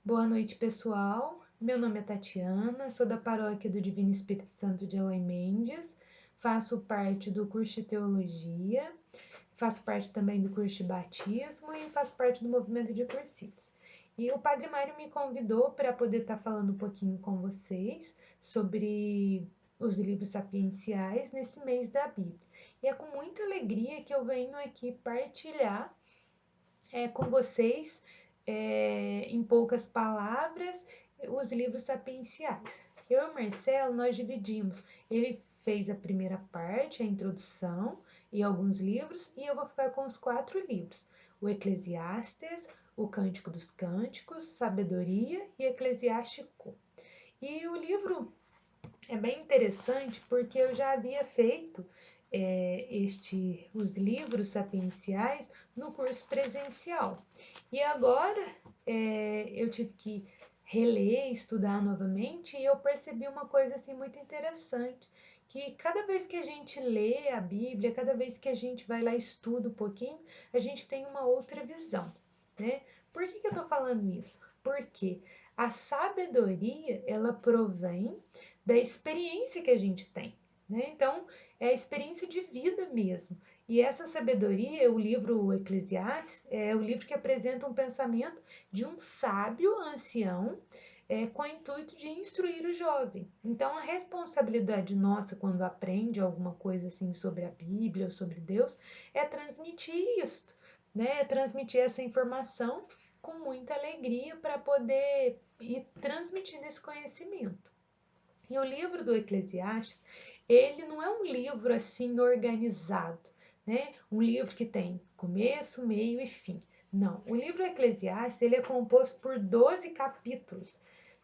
Boa noite, pessoal. Meu nome é Tatiana, sou da paróquia do Divino Espírito Santo de Eloy Mendes, faço parte do curso de Teologia, faço parte também do curso de Batismo e faço parte do movimento de cursilhos. E o Padre Mário me convidou para poder estar falando um pouquinho com vocês sobre os livros sapienciais nesse mês da Bíblia. E é com muita alegria que eu venho aqui partilhar com vocês, em poucas palavras, os livros sapienciais. Eu e o Marcelo, nós dividimos. Ele fez a primeira parte, a introdução e alguns livros, e eu vou ficar com os 4 livros: o Eclesiastes, o Cântico dos Cânticos, Sabedoria e Eclesiástico. E o livro é bem interessante porque eu já havia feito os livros sapienciais no curso presencial. E agora eu tive que reler, estudar novamente e eu percebi uma coisa assim muito interessante, que cada vez que a gente lê a Bíblia, cada vez que a gente vai lá e estuda um pouquinho, a gente tem uma outra visão, né? Por que eu tô falando isso? Porque a sabedoria, ela provém da experiência que a gente tem, né? Então, é a experiência de vida mesmo. E essa sabedoria, o livro Eclesiastes, é o livro que apresenta um pensamento de um sábio ancião com o intuito de instruir o jovem. Então, a responsabilidade nossa quando aprende alguma coisa assim sobre a Bíblia ou sobre Deus é transmitir isto, né? É transmitir essa informação com muita alegria para poder ir transmitindo esse conhecimento. E o livro do Eclesiastes, ele não é um livro assim organizado, né? Um livro que tem começo, meio e fim. Não, o livro Eclesiastes, ele é composto por 12 capítulos,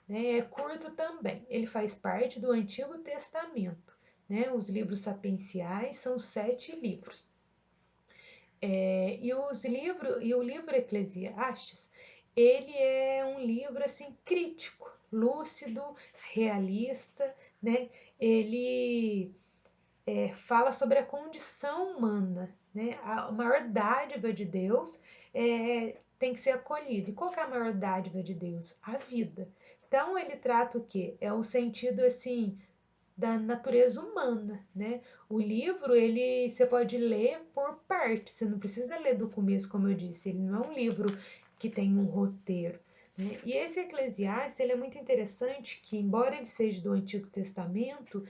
né? É curto também. Ele faz parte do Antigo Testamento, né? Os livros sapienciais são 7 livros. E o livro Eclesiastes, ele é um livro assim crítico, lúcido, realista, né? Ele fala sobre a condição humana, né? A maior dádiva de Deus tem que ser acolhida. E qual que é a maior dádiva de Deus? A vida. Então ele trata o quê? É um sentido assim da natureza humana, né? O livro, ele você pode ler por partes, você não precisa ler do começo, como eu disse, ele não é um livro que tem um roteiro, né? E esse Eclesiastes, ele é muito interessante que, embora ele seja do Antigo Testamento,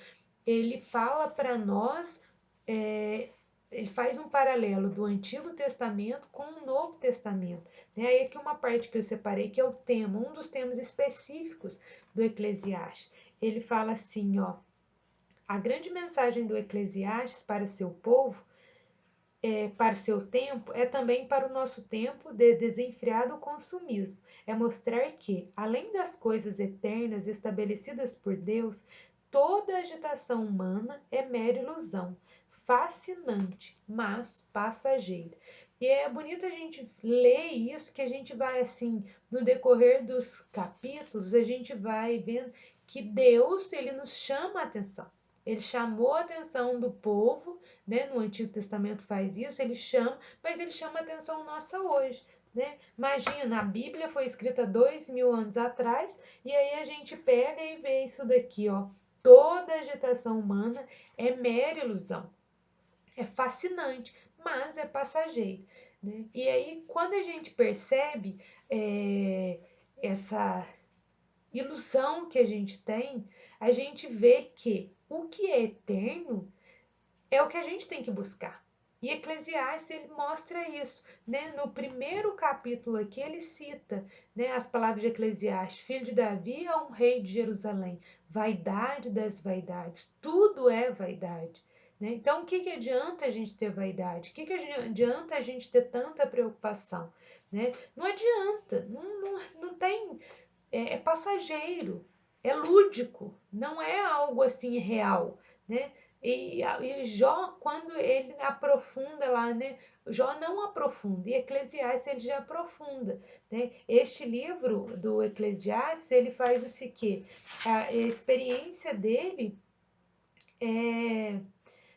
ele fala para nós, é, ele faz um paralelo do Antigo Testamento com o Novo Testamento, né? Aí aqui uma parte que eu separei, que é o tema, um dos temas específicos do Eclesiastes. Ele fala assim, ó: a grande mensagem do Eclesiastes para seu povo, para o seu tempo, é também para o nosso tempo de desenfreado consumismo. É mostrar que, além das coisas eternas estabelecidas por Deus, toda agitação humana é mera ilusão, fascinante, mas passageira. E é bonito a gente ler isso, que a gente vai assim, no decorrer dos capítulos, a gente vai vendo que Deus, ele nos chama a atenção. Ele chamou a atenção do povo, né? No Antigo Testamento faz isso, ele chama, mas ele chama a atenção nossa hoje, né? Imagina, a Bíblia foi escrita 2000 anos atrás, e aí a gente pega e vê isso daqui, ó. Toda agitação humana é mera ilusão, é fascinante, mas é passageiro, né? E aí, quando a gente percebe essa ilusão que a gente tem, a gente vê que o que é eterno é o que a gente tem que buscar. E Eclesiastes, ele mostra isso, né? No primeiro capítulo aqui, ele cita, né, as palavras de Eclesiastes: filho de Davi é um rei de Jerusalém, vaidade das vaidades, tudo é vaidade. Né? Então, o que adianta a gente ter vaidade? O que adianta a gente ter tanta preocupação? Né? Não adianta, não tem, é passageiro, é lúdico, não é algo assim real, né? E Jó, quando ele aprofunda lá, né? Jó não aprofunda, e Eclesiastes ele já aprofunda, né? Este livro do Eclesiastes, ele faz o seguinte: a experiência dele é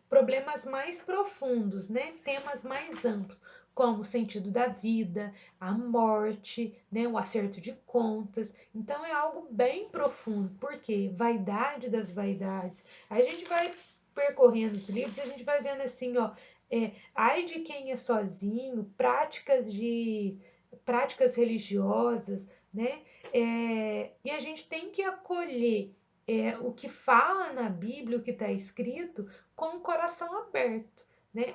problemas mais profundos, né? Temas mais amplos. como o sentido da vida, a morte, né, o acerto de contas. Então é algo bem profundo, porque vaidade das vaidades. A gente vai percorrendo os livros, a gente vai vendo assim, ó, ai de quem é sozinho, práticas religiosas, né? E a gente tem que acolher o que fala na Bíblia, o que está escrito, com o coração aberto. Né?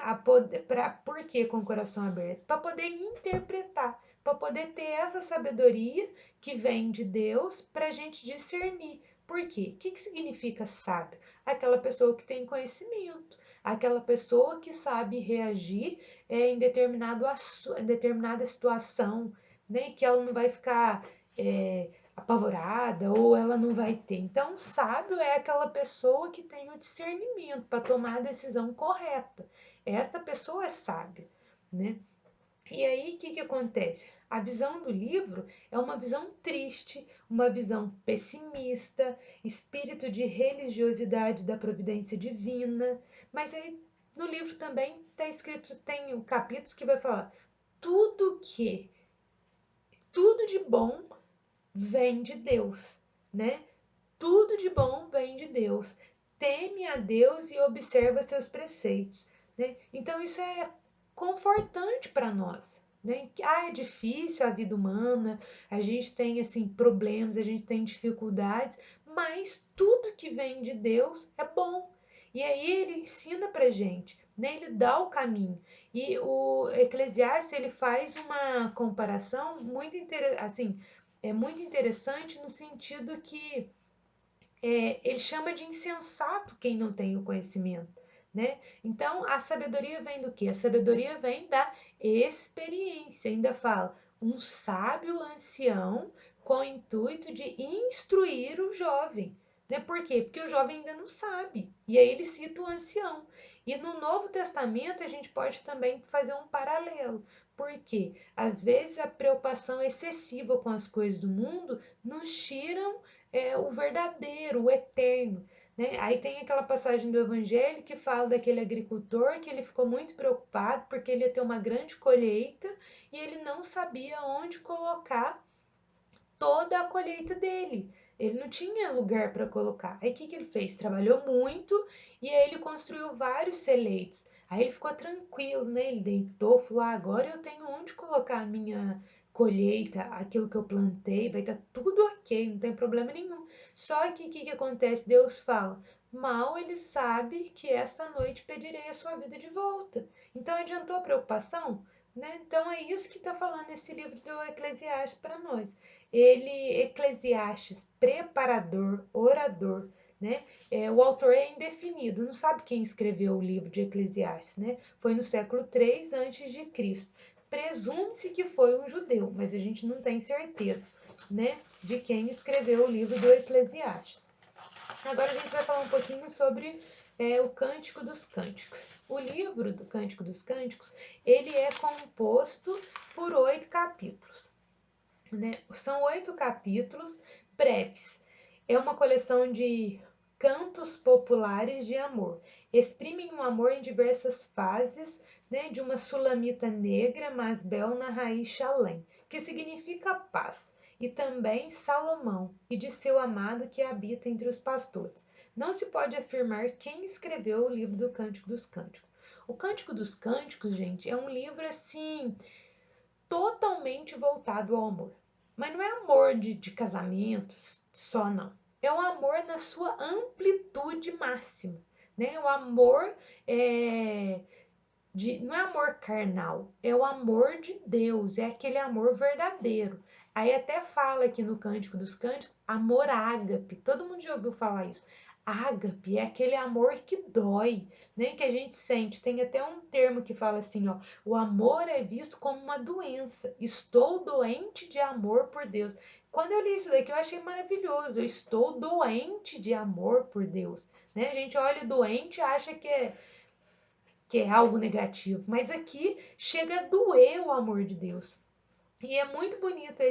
Por que com o coração aberto? Para poder interpretar, para poder ter essa sabedoria que vem de Deus para a gente discernir. Por quê? O que significa sábio? Aquela pessoa que tem conhecimento, aquela pessoa que sabe reagir em determinada situação, né? Que ela não vai ficar apavorada ou ela não vai ter. Então, sábio é aquela pessoa que tem o discernimento para tomar a decisão correta. Esta pessoa é sábia, né? E aí, o que acontece? A visão do livro é uma visão triste, uma visão pessimista, espírito de religiosidade da providência divina. Mas aí no livro também está escrito, tem capítulos que vai falar tudo que, tudo de bom vem de Deus, né? Tudo de bom vem de Deus. Teme a Deus e observa seus preceitos, né? Então isso é confortante para nós, né? É difícil a vida humana, a gente tem assim problemas, a gente tem dificuldades, mas tudo que vem de Deus é bom. E aí ele ensina pra gente, né? Ele dá o caminho. E o Eclesiastes, ele faz uma comparação muito assim, é muito interessante no sentido que ele chama de insensato quem não tem o conhecimento, né? Então, a sabedoria vem do quê? A sabedoria vem da experiência. Ainda fala, um sábio ancião com o intuito de instruir o jovem. Né? Por quê? Porque o jovem ainda não sabe. E aí ele cita o ancião. E no Novo Testamento a gente pode também fazer um paralelo. Porque às vezes a preocupação excessiva com as coisas do mundo nos tiram o verdadeiro, o eterno. Né? Aí tem aquela passagem do Evangelho que fala daquele agricultor que ele ficou muito preocupado porque ele ia ter uma grande colheita e ele não sabia onde colocar toda a colheita dele. Ele não tinha lugar para colocar. Aí o que ele fez? Trabalhou muito e aí ele construiu vários celeiros. Aí ele ficou tranquilo, né? Ele deitou, falou: agora eu tenho onde colocar a minha colheita, aquilo que eu plantei, vai estar tudo ok, não tem problema nenhum. Só que o que acontece? Deus fala: mal ele sabe que esta noite pedirei a sua vida de volta. Então adiantou a preocupação? Né? Então é isso que está falando esse livro do Eclesiastes para nós. Ele, Eclesiastes, preparador, orador, né? O autor é indefinido, não sabe quem escreveu o livro de Eclesiastes, né? Foi no século 3 antes de Cristo. Presume-se que foi um judeu, mas a gente não tem certeza, né, de quem escreveu o livro do Eclesiastes. Agora a gente vai falar um pouquinho sobre o Cântico dos Cânticos. O livro do Cântico dos Cânticos, ele é composto por 8 capítulos. Né? São 8 capítulos breves. É uma coleção de cantos populares de amor. Exprimem o amor em diversas fases, né, de uma sulamita negra, Masbel na raiz Shalem, que significa paz, e também Salomão, e de seu amado que habita entre os pastores. Não se pode afirmar quem escreveu o livro do Cântico dos Cânticos. O Cântico dos Cânticos, gente, é um livro assim totalmente voltado ao amor. Mas não é amor de casamentos só, não. É o amor na sua amplitude máxima. Né? O amor não é amor carnal, é o amor de Deus, é aquele amor verdadeiro. Aí até fala aqui no Cântico dos Cânticos, amor ágape. Todo mundo já ouviu falar isso. Ágape é aquele amor que dói, né? Que a gente sente. Tem até um termo que fala assim, ó, o amor é visto como uma doença. Estou doente de amor por Deus. Quando eu li isso daqui, eu achei maravilhoso. Eu estou doente de amor por Deus. Né? A gente olha doente e acha que é algo negativo, mas aqui chega a doer o amor de Deus. E é muito bonito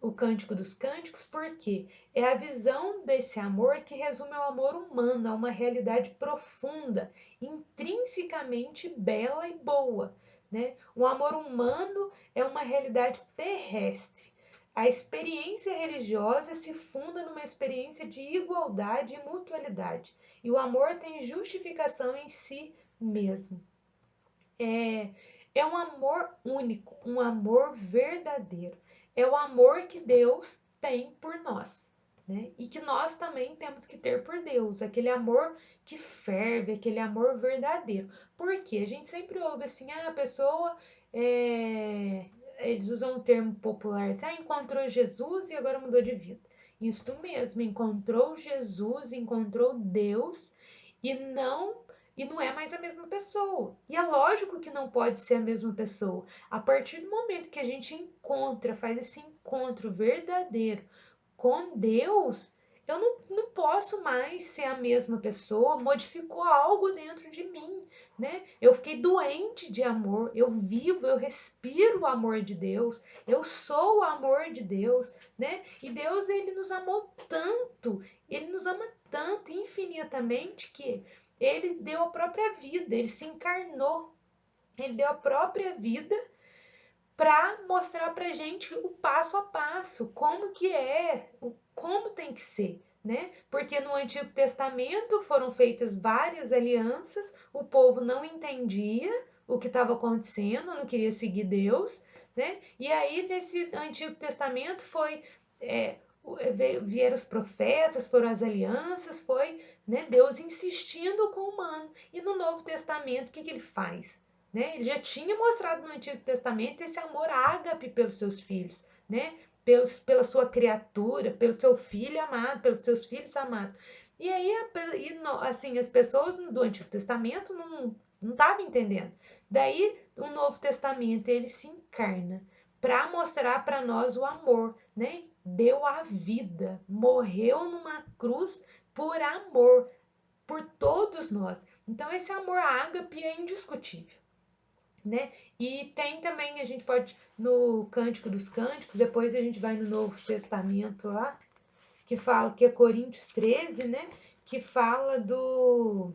o Cântico dos Cânticos, porque é a visão desse amor que resume ao amor humano, a uma realidade profunda, intrinsecamente bela e boa. né? O amor humano é uma realidade terrestre. A experiência religiosa se funda numa experiência de igualdade e mutualidade. E o amor tem justificação em si mesmo. É um amor único, um amor verdadeiro. É o amor que Deus tem por nós, né? E que nós também temos que ter por Deus, aquele amor que ferve, aquele amor verdadeiro. Porque a gente sempre ouve assim, a pessoa, eles usam um termo popular, assim, encontrou Jesus e agora mudou de vida. Isso mesmo, encontrou Jesus, encontrou Deus e não é mais a mesma pessoa. E é lógico que não pode ser a mesma pessoa. A partir do momento que a gente faz esse encontro verdadeiro com Deus, eu não posso mais ser a mesma pessoa, modificou algo dentro de mim, né? Eu fiquei doente de amor, eu vivo, eu respiro o amor de Deus, eu sou o amor de Deus, né? E Deus, ele nos amou tanto, ele nos ama tanto infinitamente que ele deu a própria vida, ele se encarnou, ele deu a própria vida para mostrar pra gente o passo a passo, como que é, como tem que ser, né? Porque no Antigo Testamento foram feitas várias alianças, o povo não entendia o que estava acontecendo, não queria seguir Deus, né? E aí nesse Antigo Testamento vieram os profetas, foram as alianças, foi, né, Deus insistindo com o humano. E no Novo Testamento, o que ele faz? Né? Ele já tinha mostrado no Antigo Testamento esse amor ágape pelos seus filhos, né? Pela sua criatura, pelo seu filho amado, pelos seus filhos amados. E aí, assim, as pessoas do Antigo Testamento não estavam entendendo. Daí, o Novo Testamento, ele se encarna para mostrar para nós o amor, né? Deu a vida, morreu numa cruz por amor, por todos nós. Então, esse amor ágape é indiscutível, né? E tem também, a gente pode, no Cântico dos Cânticos, depois a gente vai no Novo Testamento lá, que fala, que é Coríntios 13, né? Que fala do...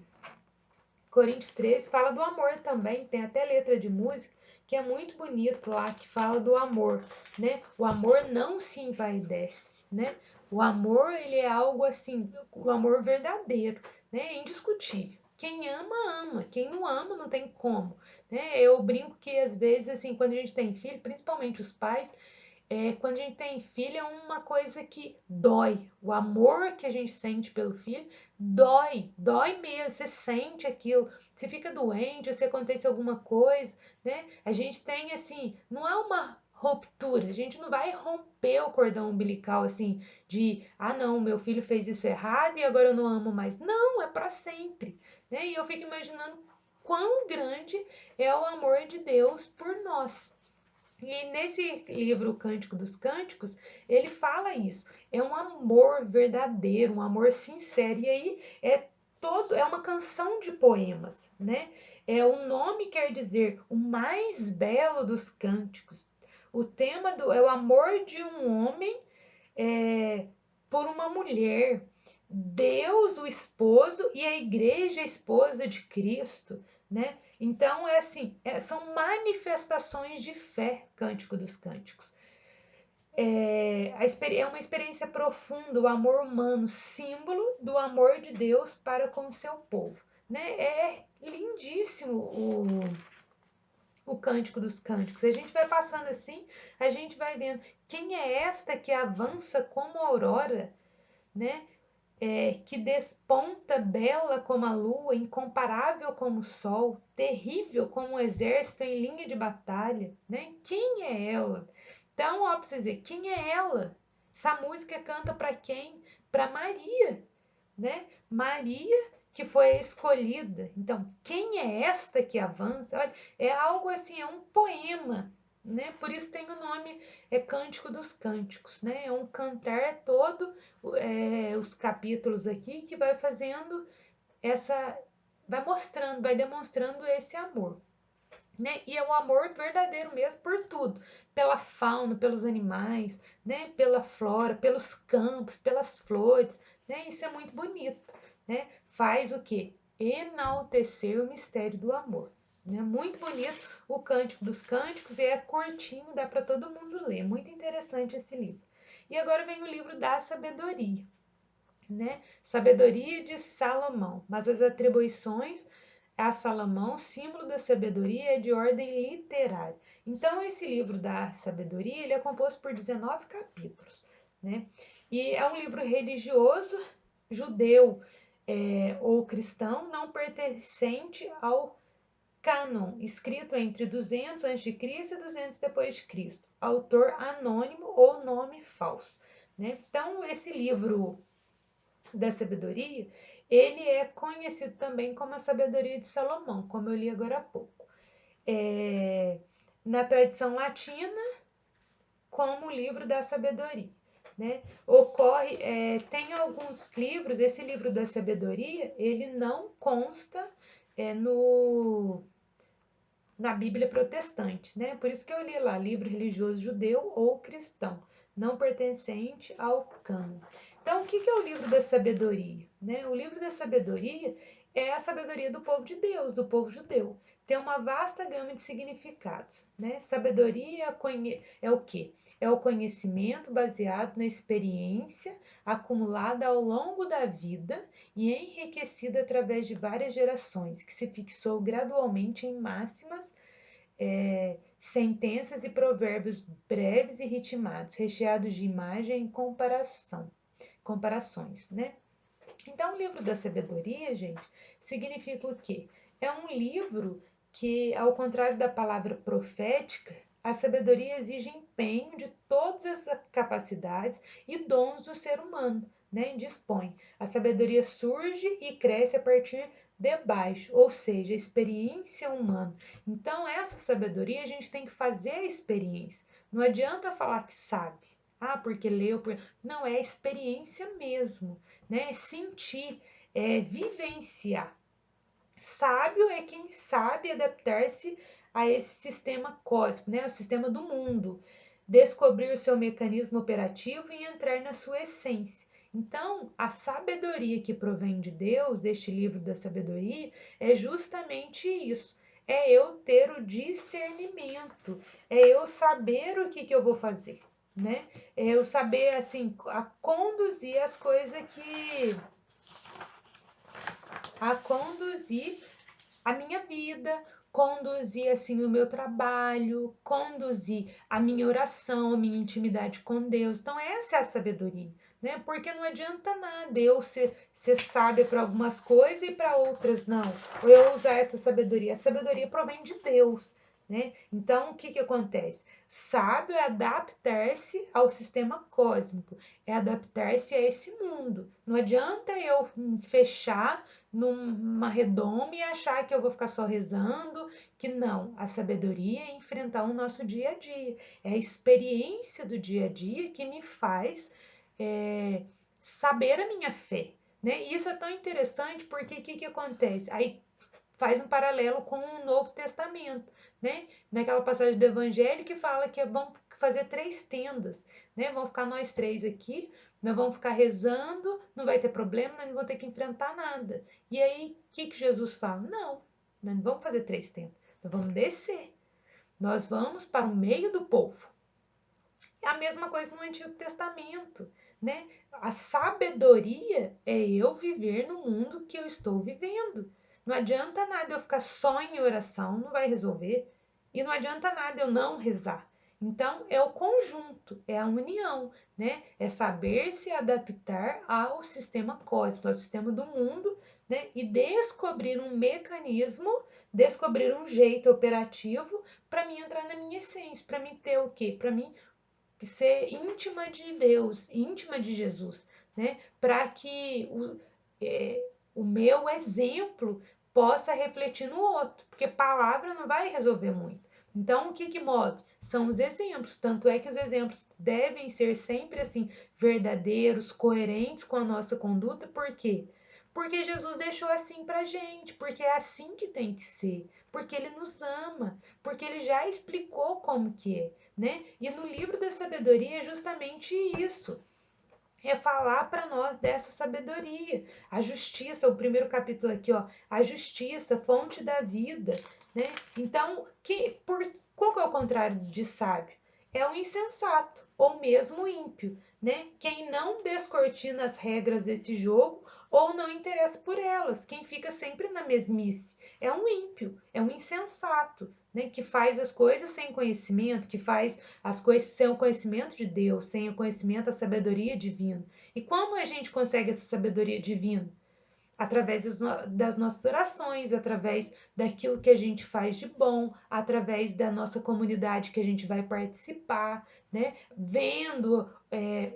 Coríntios 13 fala do amor também, tem até letra de música, que é muito bonito lá, que fala do amor, né? O amor não se envaidece, né? O amor, ele é algo assim, o amor verdadeiro, né? É indiscutível. Quem ama, ama. Quem não ama, não tem como, né? Eu brinco que às vezes, assim, quando a gente tem filho, principalmente os pais, quando a gente tem filho é uma coisa que dói. O amor que a gente sente pelo filho dói mesmo. Você sente aquilo, você fica doente, se acontece alguma coisa, né? A gente tem assim, não é uma ruptura, a gente não vai romper o cordão umbilical assim, de não, meu filho fez isso errado e agora eu não amo mais. Não, é para sempre, né? E eu fico imaginando quão grande é o amor de Deus por nós. E nesse livro Cântico dos Cânticos, ele fala isso. É um amor verdadeiro, um amor sincero. E aí é uma canção de poemas, né? O nome quer dizer o mais belo dos cânticos. O tema é o amor de um homem é, por uma mulher. Deus, o esposo, e a igreja, a esposa de Cristo, né? Então, assim, são manifestações de fé, Cântico dos Cânticos. É uma experiência profunda, o amor humano, símbolo do amor de Deus para com o seu povo. Né? É lindíssimo o Cântico dos Cânticos. A gente vai passando assim, a gente vai vendo quem é esta que avança como a aurora, né? Que desponta bela como a lua, incomparável como o sol, terrível como um exército em linha de batalha, né? Quem é ela? Então, ó, pra vocês verem, quem é ela? Essa música canta para quem? Para Maria, né? Maria que foi a escolhida. Então, quem é esta que avança? Olha, é algo assim, é um poema, né? Por isso tem o nome Cântico dos Cânticos, né? É um cantar todo, os capítulos aqui que vai fazendo vai mostrando, vai demonstrando esse amor. Né? E é um amor verdadeiro mesmo por tudo, pela fauna, pelos animais, né? Pela flora, pelos campos, pelas flores, né? Isso é muito bonito, né? Faz o quê? Enaltecer o mistério do amor. né? Muito bonito o Cântico dos Cânticos, e é curtinho, dá para todo mundo ler. Muito interessante esse livro. E agora vem o livro da sabedoria, né? Sabedoria de Salomão, mas as atribuições a Salomão, símbolo da sabedoria, é de ordem literária. Então, esse livro da sabedoria, ele é composto por 19 capítulos, né? E é um livro religioso, judeu, ou cristão, não pertencente ao cânon, escrito entre 200 a.C. e 200 depois de Cristo. Autor anônimo ou nome falso, né? Então, esse livro da sabedoria, ele é conhecido também como a sabedoria de Salomão, como eu li agora há pouco. Na tradição latina, como o livro da sabedoria, né? Tem alguns livros, esse livro da sabedoria, ele não consta na Bíblia protestante, né? Por isso que eu li lá, livro religioso judeu ou cristão, não pertencente ao cânon. Então, o que é o livro da sabedoria? Né? O livro da sabedoria é a sabedoria do povo de Deus, do povo judeu. Tem uma vasta gama de significados. Né? Sabedoria é o quê? É o conhecimento baseado na experiência acumulada ao longo da vida e enriquecida através de várias gerações, que se fixou gradualmente em máximas, sentenças e provérbios breves e ritmados, recheados de imagem e comparações, né? Então, o livro da sabedoria, gente, significa o quê? É um livro que, ao contrário da palavra profética, a sabedoria exige empenho de todas as capacidades e dons do ser humano, né? Dispõe. A sabedoria surge e cresce a partir de baixo, ou seja, a experiência humana. Então, essa sabedoria a gente tem que fazer a experiência. Não adianta falar que sabe. Ah, porque leu. Não, é experiência mesmo, né? Sentir, vivenciar. Sábio é quem sabe adaptar-se a esse sistema cósmico, né? O sistema do mundo, descobrir o seu mecanismo operativo e entrar na sua essência. Então, a sabedoria que provém de Deus, deste livro da sabedoria, é justamente isso. É eu ter o discernimento, é eu saber o que eu vou fazer, né? É eu saber, assim, conduzir as coisas a conduzir a minha vida, conduzir assim o meu trabalho, conduzir a minha oração, a minha intimidade com Deus. Então essa é a sabedoria, né? Porque não adianta nada eu ser sábia para algumas coisas e para outras não. Ou eu usar essa sabedoria. A sabedoria provém de Deus, né? Então o que acontece? Sábio é adaptar-se ao sistema cósmico, é adaptar-se a esse mundo. Não adianta eu fechar numa redoma e achar que eu vou ficar só rezando, que não. A sabedoria é enfrentar o nosso dia a dia, é a experiência do dia a dia que me faz saber a minha fé, né? E isso é tão interessante porque o que acontece? Aí faz um paralelo com o Novo Testamento, né? Naquela passagem do Evangelho que fala que vamos fazer 3 tendas, né? Vamos ficar nós 3 aqui, nós vamos ficar rezando, não vai ter problema, nós não vamos ter que enfrentar nada. E aí, o que Jesus fala? Não, nós não vamos fazer 3 tendas, nós vamos descer, nós vamos para o meio do povo. É a mesma coisa no Antigo Testamento, né? A sabedoria é eu viver no mundo que eu estou vivendo. Não adianta nada eu ficar só em oração, não vai resolver. E não adianta nada eu não rezar. Então, é o conjunto, é a união, né? É saber se adaptar ao sistema cósmico, ao sistema do mundo, né? E descobrir um mecanismo, descobrir um jeito operativo para mim entrar na minha essência, para mim ter o quê? Para mim ser íntima de Deus, íntima de Jesus, né? Para que o meu exemplo possa refletir no outro, porque palavra não vai resolver muito. Então, o que move? São os exemplos. Tanto é que os exemplos devem ser sempre assim, verdadeiros, coerentes com a nossa conduta, por quê? Porque Jesus deixou assim pra gente, porque é assim que tem que ser, porque ele nos ama, porque ele já explicou como que é, né? E no livro da sabedoria é justamente isso. É falar para nós dessa sabedoria. A justiça, o primeiro capítulo aqui, ó, a justiça, fonte da vida, né? Então, qual que é o contrário de sábio? É o insensato, ou mesmo o ímpio, né? Quem não descortina as regras desse jogo ou não interessa por elas, quem fica sempre na mesmice. É um ímpio, é um insensato, né? Que faz as coisas sem conhecimento, que faz as coisas sem o conhecimento de Deus, sem o conhecimento da sabedoria divina. E como a gente consegue essa sabedoria divina? Através das nossas orações, através daquilo que a gente faz de bom, através da nossa comunidade que a gente vai participar, né? Vendo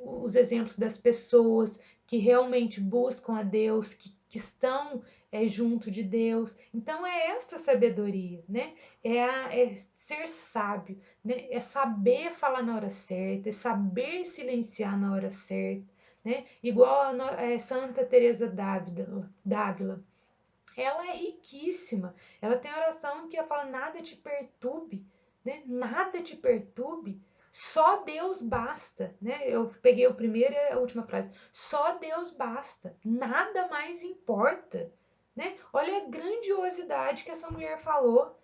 os exemplos das pessoas que realmente buscam a Deus, que estão junto de Deus. Então é essa sabedoria, né? É ser sábio, né? É saber falar na hora certa, é saber silenciar na hora certa, né? Igual a Santa Teresa d'Ávila. Ela é riquíssima. Ela tem oração que ela fala: nada te perturbe, né? Nada te perturbe. Só Deus basta, né? Eu peguei o primeiro e a última frase. Só Deus basta. Nada mais importa, né? Olha a grandiosidade que essa mulher falou.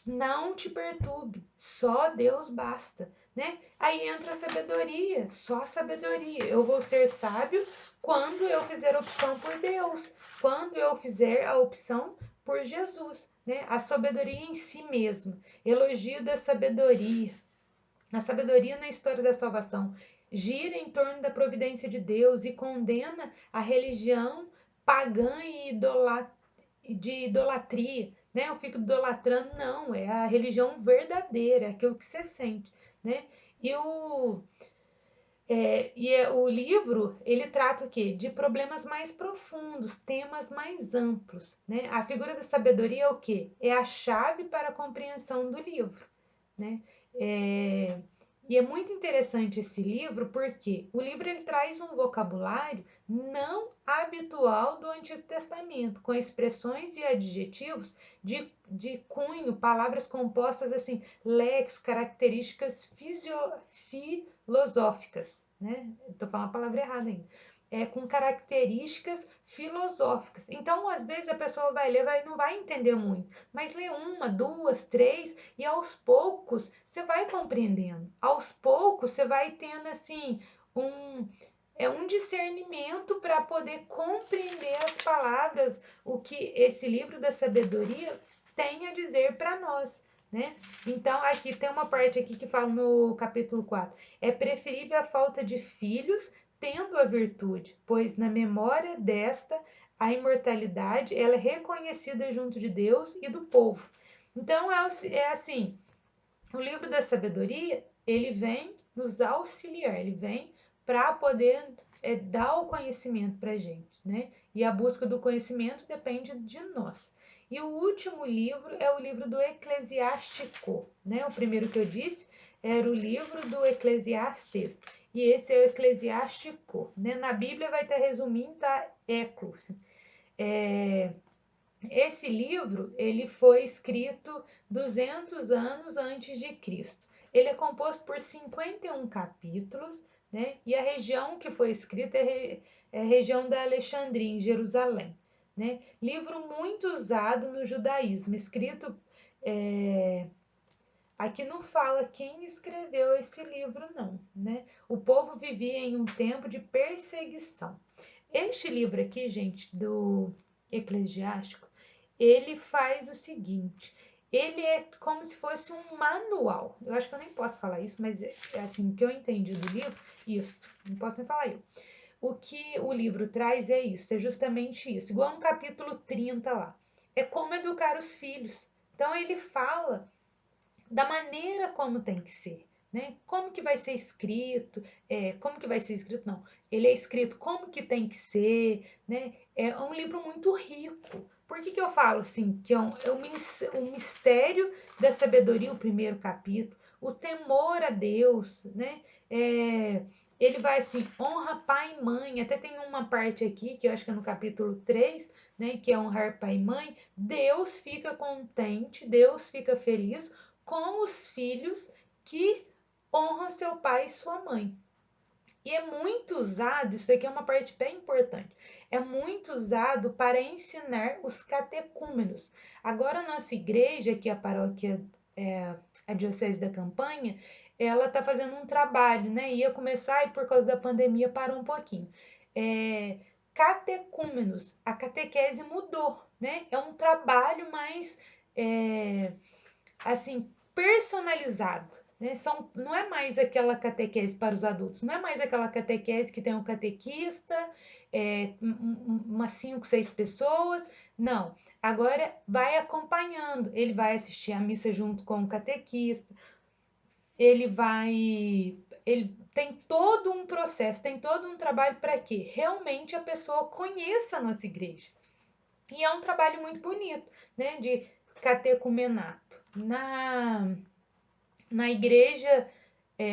Não te perturbe, só Deus basta, né? Aí entra a sabedoria, só a sabedoria. Eu vou ser sábio quando eu fizer a opção por Deus, quando eu fizer a opção por Jesus, né? A sabedoria em si mesma, elogio da sabedoria, a sabedoria na história da salvação gira em torno da providência de Deus e condena a religião pagã e de idolatria, né? Eu fico idolatrando, não, é a religião verdadeira, é aquilo que você sente, né? E o livro, ele trata o quê? De problemas mais profundos, temas mais amplos, né? A figura da sabedoria é o quê? É a chave para a compreensão do livro, né? É, e é muito interessante esse livro porque o livro ele traz um vocabulário não habitual do Antigo Testamento, com expressões e adjetivos de cunho, palavras compostas assim, léxicos, características filosóficas, né? Estou falando a palavra errada ainda. Com características filosóficas. Então, às vezes, a pessoa vai ler e não vai entender muito, mas lê uma, duas, três, e aos poucos você vai compreendendo. Aos poucos você vai tendo assim um discernimento para poder compreender as palavras, o que esse livro da sabedoria tem a dizer para nós, né? Então aqui tem uma parte aqui que fala no capítulo 4: é preferível a falta de filhos tendo a virtude, pois na memória desta a imortalidade ela é reconhecida junto de Deus e do povo. Então é assim, o livro da sabedoria ele vem nos auxiliar, ele vem para poder dar o conhecimento para a gente, né? E a busca do conhecimento depende de nós. E o último livro é o livro do Eclesiástico, né? O primeiro que eu disse era o livro do Eclesiastes, e esse é o Eclesiástico, né? Na Bíblia vai estar resumindo, tá? Eclo. Esse livro ele foi escrito 200 anos antes de Cristo. Ele é composto por 51 capítulos, né? E a região que foi escrita é a região da Alexandria, em Jerusalém, né? Livro muito usado no judaísmo, escrito aqui não fala quem escreveu esse livro, não, né? O povo vivia em um tempo de perseguição. Este livro aqui, gente, do Eclesiástico, ele faz o seguinte: ele é como se fosse um manual. Eu acho que eu nem posso falar isso, mas é assim que eu entendi do livro. Isso, não posso nem falar eu. O que o livro traz é isso, é justamente isso. Igual no capítulo 30 lá. É como educar os filhos. Então ele fala da maneira como tem que ser, né? Como que vai ser escrito, como que vai ser escrito, não. Ele é escrito como que tem que ser, né? É um livro muito rico. Por que eu falo assim, que um mistério da sabedoria, o primeiro capítulo, o temor a Deus, né? Ele vai assim, honra pai e mãe, até tem uma parte aqui, que eu acho que é no capítulo 3, né, que é honrar pai e mãe. Deus fica contente, Deus fica feliz com os filhos que honram seu pai e sua mãe. E é muito usado, isso aqui é uma parte bem importante, é muito usado para ensinar os catecúmenos. Agora, a nossa igreja, que é a paróquia, a Diocese da Campanha, ela está fazendo um trabalho, né? Ia começar e por causa da pandemia parou um pouquinho. Catecúmenos, a catequese mudou, né? É um trabalho mais, assim, personalizado. Né? Não é mais aquela catequese para os adultos, não é mais aquela catequese que tem um catequista, umas 5, 6 pessoas. Não, agora vai acompanhando. Ele vai assistir a missa junto com o catequista, ele tem todo um processo, tem todo um trabalho para que realmente a pessoa conheça a nossa igreja. E é um trabalho muito bonito, né, de catecumenato. Na igreja,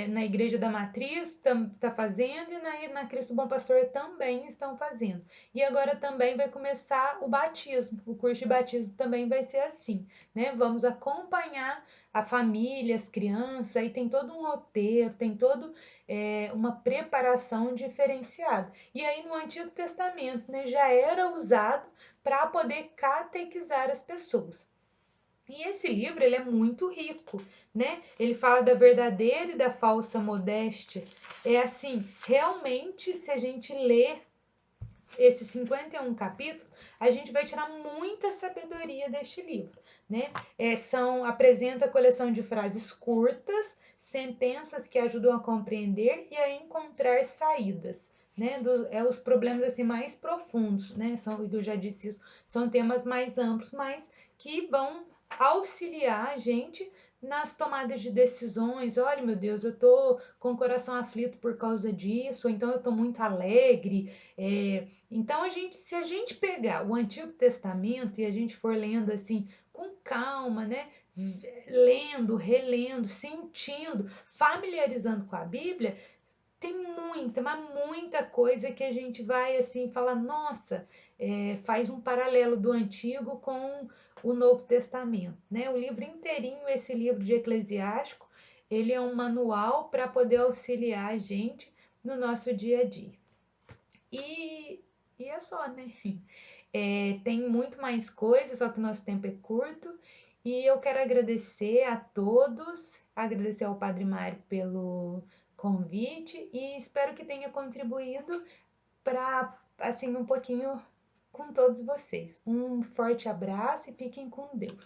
na igreja da matriz tá fazendo e na Cristo Bom Pastor também estão fazendo. E agora também vai começar o batismo, o curso de batismo também vai ser assim, né? Vamos acompanhar a família, as crianças, aí tem todo um roteiro, tem todo uma preparação diferenciada. E aí no Antigo Testamento, né, já era usado para poder catequizar as pessoas. E esse livro, ele é muito rico, né? Ele fala da verdadeira e da falsa modéstia. É assim, realmente, se a gente ler esses 51 capítulos, a gente vai tirar muita sabedoria deste livro, né? Apresenta a coleção de frases curtas, sentenças que ajudam a compreender e a encontrar saídas, né? Os problemas assim mais profundos, né? Eu já disse isso, são temas mais amplos, mas que vão auxiliar a gente nas tomadas de decisões. Olha, meu Deus, eu tô com o coração aflito por causa disso, ou então eu tô muito alegre. Então, se a gente pegar o Antigo Testamento e a gente for lendo assim com calma, né? Lendo, relendo, sentindo, familiarizando com a Bíblia, tem muita, mas muita coisa que a gente vai assim falar, nossa, faz um paralelo do Antigo com o Novo Testamento, né? O livro inteirinho, esse livro de Eclesiástico, ele é um manual para poder auxiliar a gente no nosso dia a dia. E é só, né? Tem muito mais coisas, só que o nosso tempo é curto. E eu quero agradecer a todos, agradecer ao Padre Mário pelo convite e espero que tenha contribuído para, assim, um pouquinho com todos vocês. Um forte abraço e fiquem com Deus.